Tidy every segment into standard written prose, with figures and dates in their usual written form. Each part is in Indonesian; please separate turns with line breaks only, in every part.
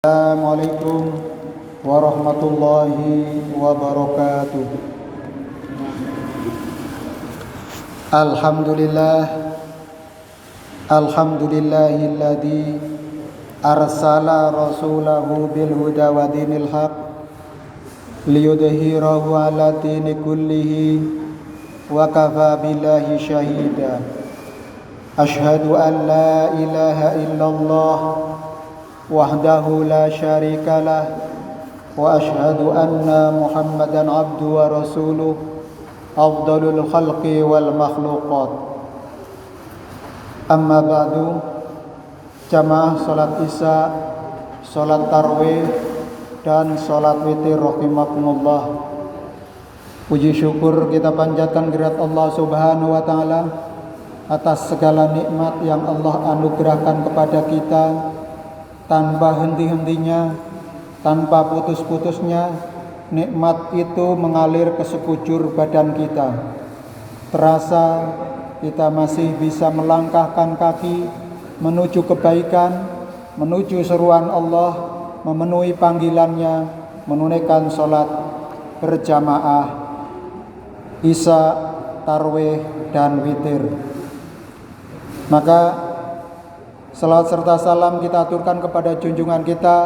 Assalamualaikum warahmatullahi wabarakatuh. Alhamdulillahilladzi arsala rasulahu bil huda wa dinil haq liyudhhirahu ala dini kullihi wa kafa billahi syahida. Asyhadu an la ilaha illallah wahdahu la syarikalah wa asyhadu anna Muhammadan abduhu wa rasuluh afdalul khalqi wal makhluqat. Amma ba'du. Jamaah salat isya, salat tarawih dan salat witir rahimakumullah. Puji syukur kita panjatkan kehadirat Allah Subhanahu wa taala atas segala nikmat yang Allah anugerahkan kepada kita tanpa henti-hentinya, tanpa putus-putusnya. Nikmat itu mengalir ke sekujur badan kita. Terasa kita masih bisa melangkahkan kaki menuju kebaikan, menuju seruan Allah, memenuhi panggilannya, menunaikan sholat berjamaah isya, tarawih dan witir. Maka salawat serta salam kita aturkan kepada junjungan kita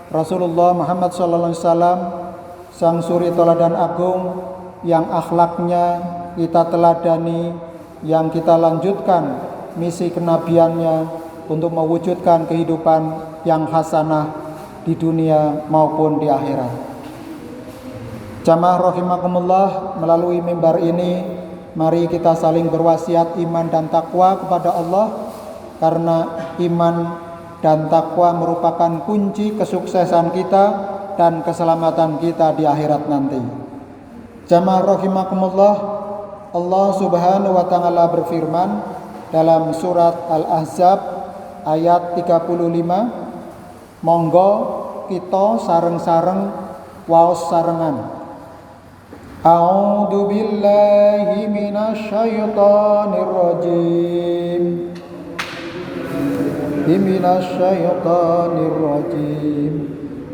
Rasulullah Muhammad SAW, sang suri teladan agung yang akhlaknya kita teladani, yang kita lanjutkan misi kenabiannya untuk mewujudkan kehidupan yang hasanah di dunia maupun di akhirat. Jamaah rahimakumullah, melalui mimbar ini mari kita saling berwasiat iman dan takwa kepada Allah, karena iman dan takwa merupakan kunci kesuksesan kita dan keselamatan kita di akhirat nanti. Jamaah rahimakumullah, Allah Subhanahu wa taala berfirman dalam surat Al-Ahzab ayat 35, monggo kita sareng-sareng waos sarengan. A'udzu billahi minasyaitonir rajim.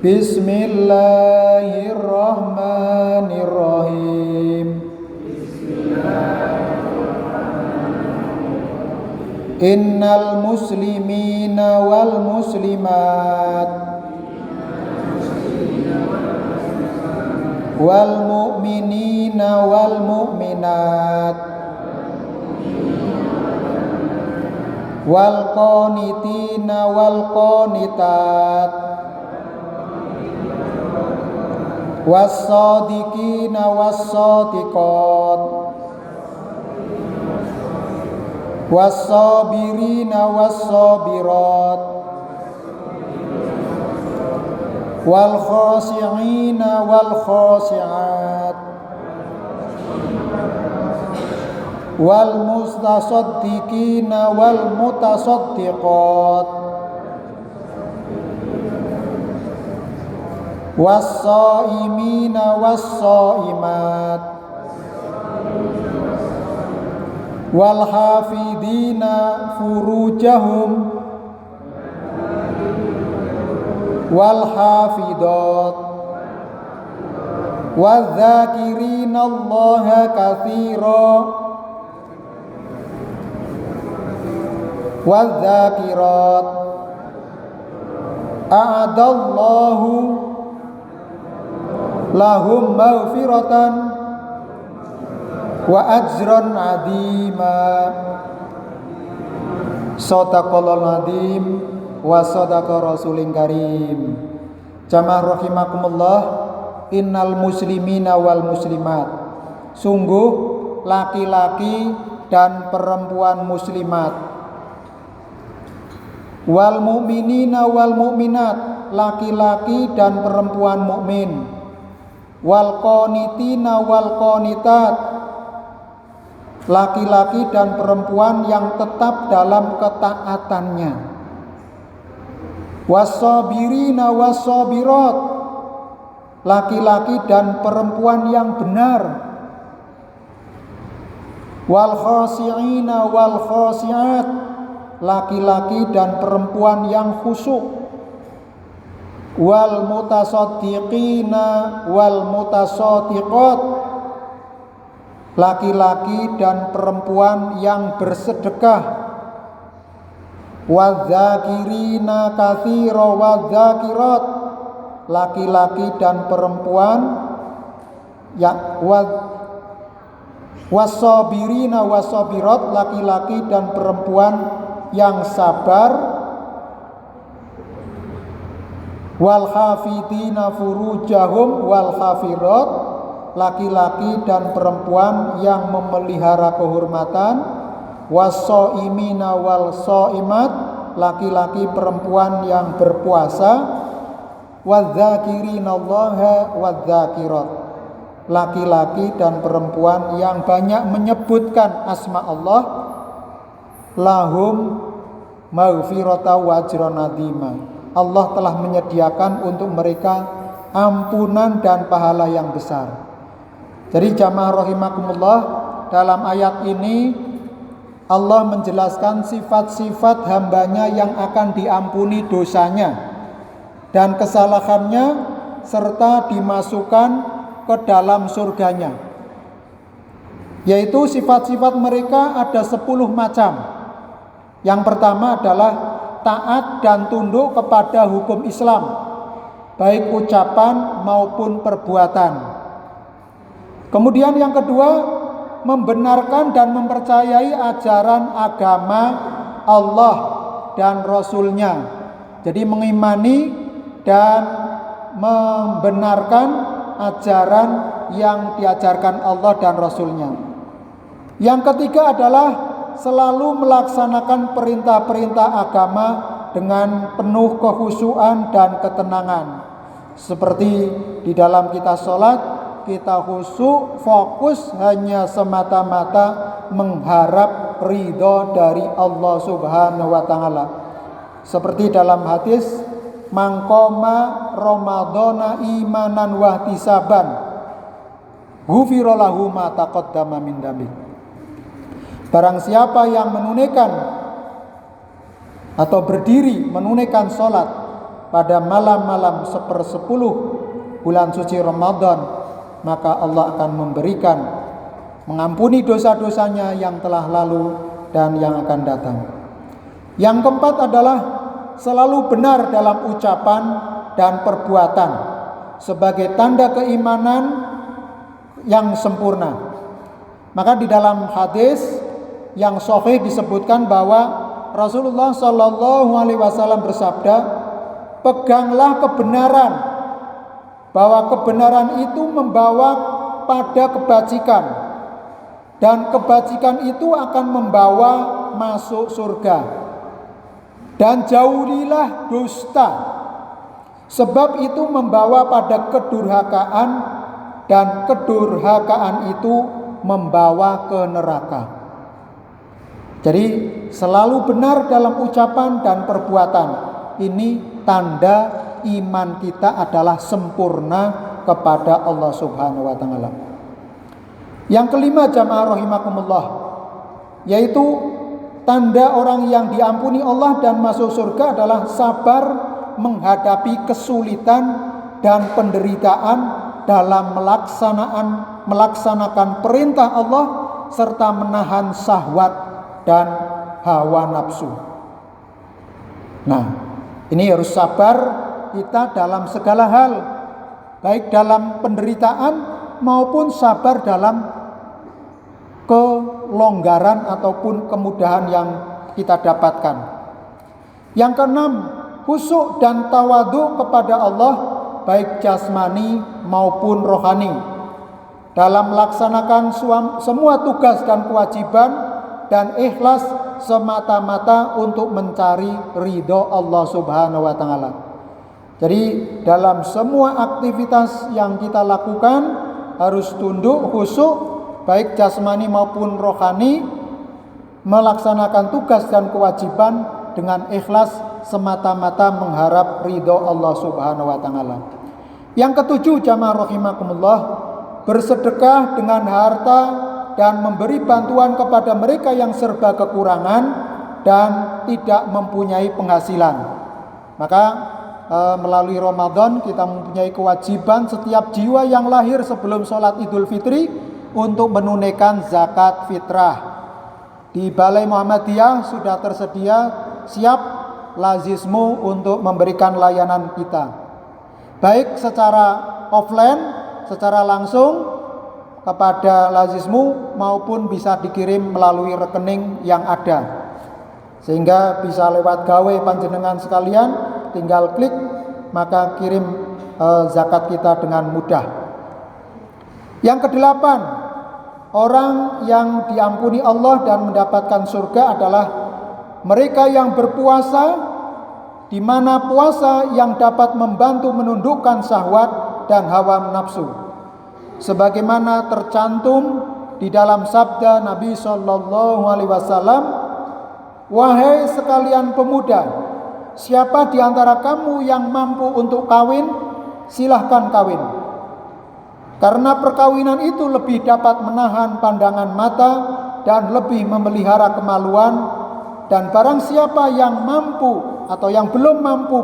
Bismillahirrahmanirrahim. Innal muslimina wal muslimat wal mu'minina wal mu'minat wal qanitina wal qanitat was shadiqina was shadiqat was-sabirina was-sabirat wal-khashi'ina wal-khashi'at wal-mustasaddiqina wal-mutasaddiqat was-saimina was-saimat wal hafidina furujahum wal hafidat wadh-dhakirina Allaha katsira wadh-dhakirat a'adallahu lahum maghfiratan wa ajran azima. Shadaqallahul azim wa shadaqa rasulin karim. Jamaah rahimakumullah, innal muslimina wal muslimat, sungguh laki-laki dan perempuan muslimat, wal mu'minina wal mu'minat, laki-laki dan perempuan mukmin, wal qanitina wal qanitat, laki-laki dan perempuan yang tetap dalam ketaatannya, was-sabirina was-sabirat, laki-laki dan perempuan yang benar, wal khashi'ina wal khashi'at, laki-laki dan perempuan yang khusyuk, wal mutasaddiqina wal mutasaddiqat, laki-laki dan perempuan yang bersedekah, wadzakirina katsira wadzakirat, laki-laki dan perempuan ya wasabirina wasabirat, laki-laki dan perempuan yang sabar, wal hafidina furujahum wal hafirat, laki-laki dan perempuan yang memelihara kehormatan, wasoimina wal soimat, laki-laki perempuan yang berpuasa, wadzakirinallaha wadzakirat, laki-laki dan perempuan yang banyak menyebutkan asma Allah, lahum maghfirata wa ajran azima, Allah telah menyediakan untuk mereka ampunan dan pahala yang besar. Jadi jamaah rahimakumullah, dalam ayat ini Allah menjelaskan sifat-sifat hambanya yang akan diampuni dosanya dan kesalahannya, serta dimasukkan ke dalam surganya. Yaitu sifat-sifat mereka ada 10 macam. Yang pertama adalah taat dan tunduk kepada hukum Islam, baik ucapan maupun perbuatan. Kemudian yang kedua, membenarkan dan mempercayai ajaran agama Allah dan Rasul-Nya. Jadi mengimani dan membenarkan ajaran yang diajarkan Allah dan Rasul-Nya. Yang ketiga adalah selalu melaksanakan perintah-perintah agama dengan penuh kekhusyuan dan ketenangan. Seperti di dalam kita sholat, kita khusyuk, fokus hanya semata-mata mengharap ridho dari Allah Subhanahu wa Ta'ala. Seperti dalam hadis, mangkoma Ramadhana imanan wahtisaban ghufira lahu ma taqaddama min dambi. Barang siapa yang menunaikan atau berdiri menunaikan sholat pada malam-malam 1/10 bulan suci Ramadan, maka Allah akan memberikan mengampuni dosa-dosanya yang telah lalu dan yang akan datang. Yang keempat adalah selalu benar dalam ucapan dan perbuatan sebagai tanda keimanan yang sempurna. Maka di dalam hadis yang sahih disebutkan bahwa Rasulullah Shallallahu Alaihi Wasallam bersabda, peganglah kebenaran, bahwa kebenaran itu membawa pada kebajikan, dan kebajikan itu akan membawa masuk surga. Dan jauhilah dusta, sebab itu membawa pada kedurhakaan, dan kedurhakaan itu membawa ke neraka. Jadi selalu benar dalam ucapan dan perbuatan. Ini tanda iman kita adalah sempurna kepada Allah Subhanahu wa Ta'ala. Yang kelima jamaah rahimakumullah, yaitu tanda orang yang diampuni Allah dan masuk surga adalah sabar menghadapi kesulitan dan penderitaan dalam melaksanakan perintah Allah serta menahan syahwat dan hawa nafsu. Nah, ini harus sabar kita dalam segala hal, baik dalam penderitaan maupun sabar dalam kelonggaran ataupun kemudahan yang kita dapatkan. Yang keenam, khusyuk dan tawadhu kepada Allah, baik jasmani maupun rohani, dalam melaksanakan semua tugas dan kewajiban, dan ikhlas semata-mata untuk mencari ridho Allah Subhanahu wa Ta'ala. Jadi dalam semua aktivitas yang kita lakukan harus tunduk, khusyuk, baik jasmani maupun rohani, melaksanakan tugas dan kewajiban dengan ikhlas semata-mata mengharap ridho Allah Subhanahu wa Ta'ala. Yang ketujuh jamaah rahimakumullah, bersedekah dengan harta dan memberi bantuan kepada mereka yang serba kekurangan dan tidak mempunyai penghasilan. Maka melalui Ramadan kita mempunyai kewajiban setiap jiwa yang lahir sebelum sholat Idul Fitri untuk menunaikan zakat fitrah. Di Balai Muhammadiyah sudah tersedia siap lazismu untuk memberikan layanan kita, baik secara offline, secara langsung kepada lazismu, maupun bisa dikirim melalui rekening yang ada, sehingga bisa lewat gawe panjenengan sekalian, tinggal klik maka kirim zakat kita dengan mudah. Yang kedelapan, orang yang diampuni Allah dan mendapatkan surga adalah mereka yang berpuasa, di mana puasa yang dapat membantu menundukkan syahwat dan hawa nafsu, sebagaimana tercantum di dalam sabda Nabi Shallallahu Alaihi Wasallam, "Wahai sekalian pemuda, siapa di antara kamu yang mampu untuk kawin, silahkan kawin. Karena perkawinan itu lebih dapat menahan pandangan mata dan lebih memelihara kemaluan. Dan barang siapa yang mampu atau yang belum mampu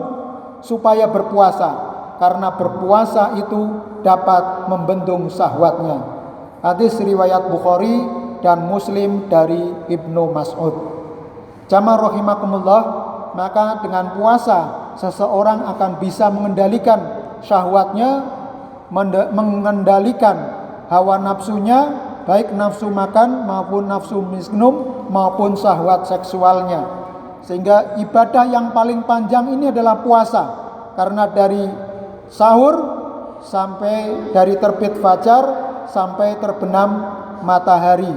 supaya berpuasa, karena berpuasa itu dapat membendung syahwatnya." Hadis riwayat Bukhari dan Muslim dari Ibnu Mas'ud. Jamaah rahimakumullah, maka dengan puasa seseorang akan bisa mengendalikan syahwatnya, mengendalikan hawa nafsunya, baik nafsu makan maupun nafsu minum maupun syahwat seksualnya. Sehingga ibadah yang paling panjang ini adalah puasa, karena dari sahur sampai dari terbit fajar sampai terbenam matahari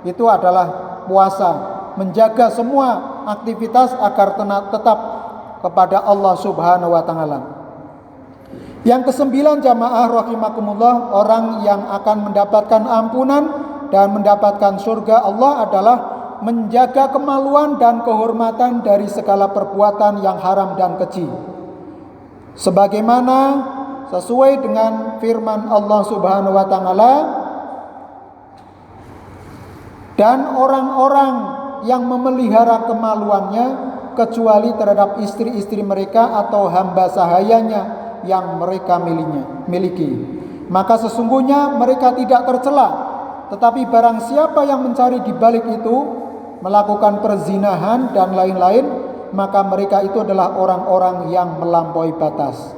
itu adalah puasa, menjaga semua aktivitas agar tetap kepada Allah Subhanahu wa taala. Yang kesembilan, jamaah rahimakumullah, orang yang akan mendapatkan ampunan dan mendapatkan surga Allah adalah menjaga kemaluan dan kehormatan dari segala perbuatan yang haram dan keji, sebagaimana sesuai dengan firman Allah Subhanahu wa taala, "Dan orang-orang yang memelihara kemaluannya kecuali terhadap istri-istri mereka atau hamba sahayanya yang mereka miliki, maka sesungguhnya mereka tidak tercela. Tetapi barang siapa yang mencari di balik itu, melakukan perzinahan dan lain-lain, maka mereka itu adalah orang-orang yang melampaui batas."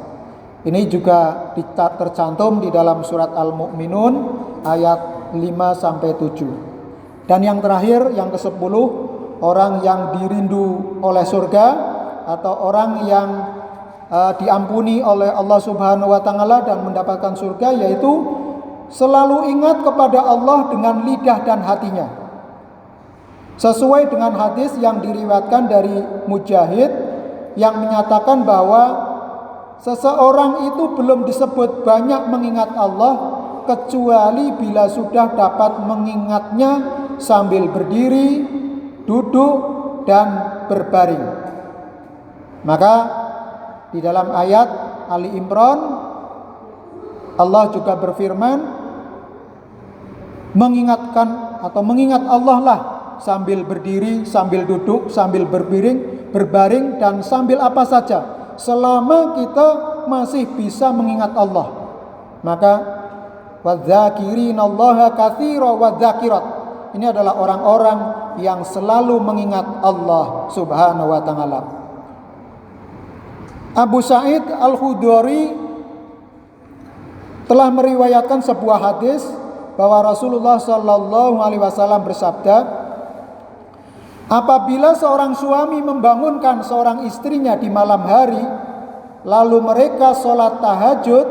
Ini juga tercantum di dalam surat Al-Mu'minun ayat 5-7. Dan yang terakhir, yang ke-10, orang yang dirindu oleh surga atau orang yang diampuni oleh Allah Subhanahu wa taala dan mendapatkan surga, yaitu selalu ingat kepada Allah dengan lidah dan hatinya. Sesuai dengan hadis yang diriwayatkan dari Mujahid yang menyatakan bahwa seseorang itu belum disebut banyak mengingat Allah kecuali bila sudah dapat mengingatnya sambil berdiri, duduk, dan berbaring. Maka di dalam ayat Ali Imran Allah juga berfirman, mengingatkan atau mengingat Allah lah sambil berdiri, sambil duduk, sambil berbaring, dan sambil apa saja, selama kita masih bisa mengingat Allah. Maka wadzakirinallaha katsira wadzakirat, ini adalah orang-orang yang selalu mengingat Allah Subhanahu wa taala. Abu Sa'id Al-Khudri telah meriwayatkan sebuah hadis bahwa Rasulullah Shallallahu Alaihi Wasallam bersabda, apabila seorang suami membangunkan seorang istrinya di malam hari, lalu mereka sholat tahajud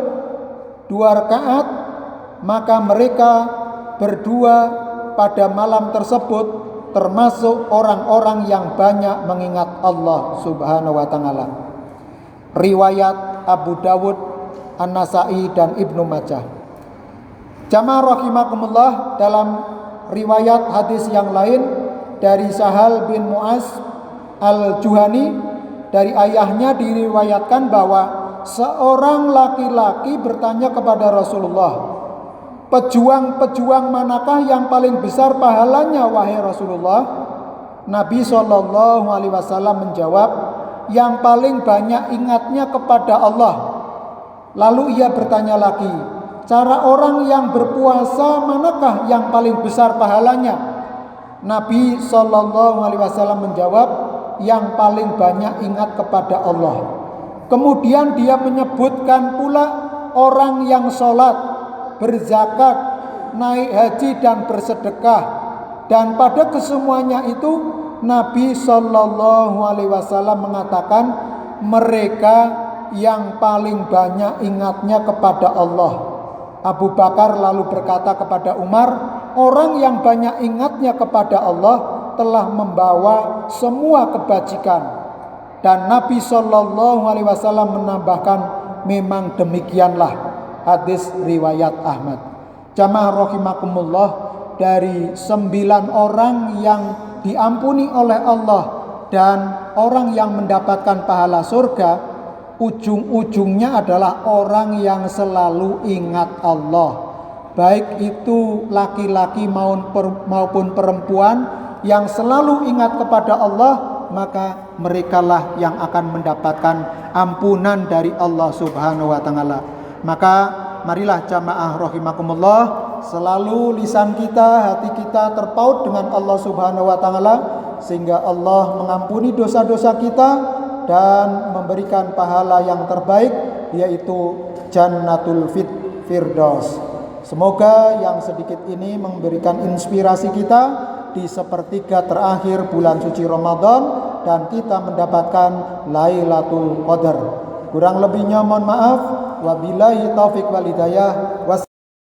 2 rakaat, maka mereka berdua pada malam tersebut termasuk orang-orang yang banyak mengingat Allah Subhanahu wa taala. Riwayat Abu Dawud, An-Nasai, dan Ibnu Majah. Jamaah rahimakumullah, dalam riwayat hadis yang lain dari Sahal bin Mu'az Al-Juhani, dari ayahnya diriwayatkan bahwa seorang laki-laki bertanya kepada Rasulullah, pejuang-pejuang manakah yang paling besar pahalanya wahai Rasulullah? Nabi SAW menjawab, yang paling banyak ingatnya kepada Allah. Lalu ia bertanya lagi, cara orang yang berpuasa manakah yang paling besar pahalanya? Nabi SAW menjawab, yang paling banyak ingat kepada Allah. Kemudian dia menyebutkan pula orang yang sholat, berzakat, naik haji dan bersedekah. Dan pada kesemuanya itu Nabi SAW mengatakan mereka yang paling banyak ingatnya kepada Allah. Abu Bakar lalu berkata kepada Umar, orang yang banyak ingatnya kepada Allah telah membawa semua kebajikan. Dan Nabi SAW menambahkan, memang demikianlah. Hadis riwayat Ahmad. Jamaah rahimakumullah, dari 9 orang yang diampuni oleh Allah dan orang yang mendapatkan pahala surga, ujung-ujungnya adalah orang yang selalu ingat Allah. Baik itu laki-laki maupun perempuan yang selalu ingat kepada Allah, maka merekalah yang akan mendapatkan ampunan dari Allah Subhanahu wa taala. Maka marilah jamaah rahimakumullah, selalu lisan kita, hati kita terpaut dengan Allah Subhanahu wa taala, sehingga Allah mengampuni dosa-dosa kita dan memberikan pahala yang terbaik, yaitu Jannatul Firdaus. Semoga yang sedikit ini memberikan inspirasi kita di sepertiga terakhir bulan suci Ramadan dan kita mendapatkan Lailatul Qadar. Kurang lebihnya mohon maaf. Wabillahi taufik wal hidayah.